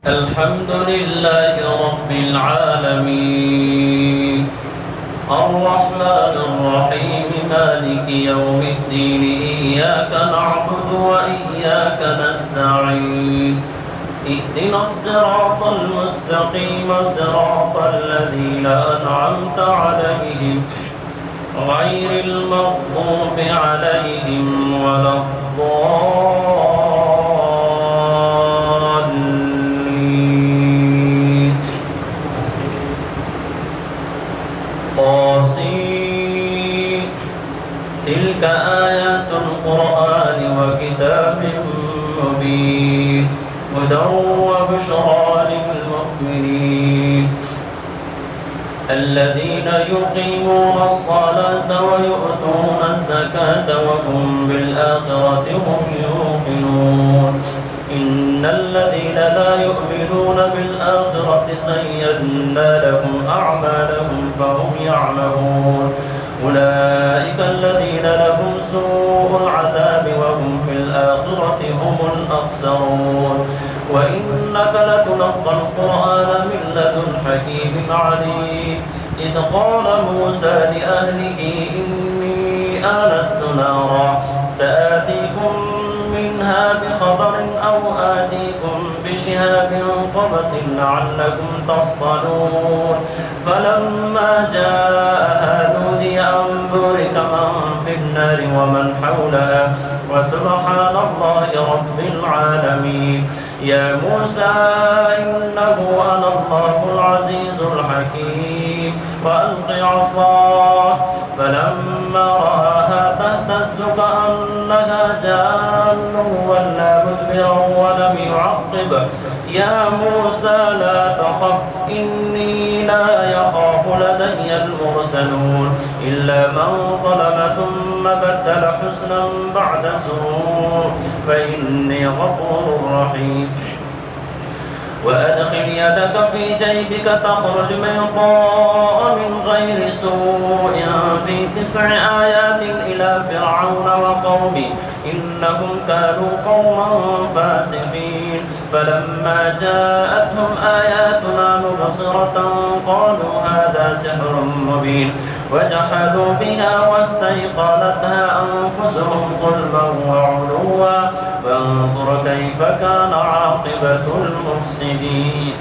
الحمد لله رب العالمين الرحمن الرحيم مالك يوم الدين إياك نعبد وإياك نستعين اهدنا الصراط المستقيم صراط الذين أنعمت عليهم غير المغضوب عليهم ولا الضالين. طاسين تلك آيات القرآن وكتاب مبين هدى وبشرى للمؤمنين الذين يقيمون الصلاة ويؤتون الزكاة وهم بالآخرة هم يوقنون إن الذين لا يؤمنون بالآخرة زينا لهم أعمالهم فهم يعمهون أولئك الذين لهم سوء العذاب وهم في الآخرة هم الأخسرون وإنك لتلقى القرآن من لدن حكيم عليم إذ قال موسى لأهله إني آنست نارا سآتيكم منها بخبر أو آتيكم بشهاب قبس لعلكم تصطلون فلما جاءها نودي أن بورك من في النار ومن حولها وسبحان الله رب العالمين يا موسى إنه أنا الله العزيز الحكيم وألق عصاك فلما رآها تهتز كأنها جان ولا مدبرا ولم يعقب يا موسى لا تخف إني لا يخاف لدي المرسلون إلا من ظلم ثم بدل حسنا بعد سوء فإني غفور رحيم وأدخل يدك في جيبك تخرج بيضاء من غير سوء في 9 آيات إلى فرعون وقومه إنهم كانوا قوما فاسقين فلما جاءتهم آياتنا مبصرة قالوا هذا سحر مبين وجحدوا بها واستيقنتها أنفسهم ظلما وعلوا فانظر كيف كان عاقبة المفسدين.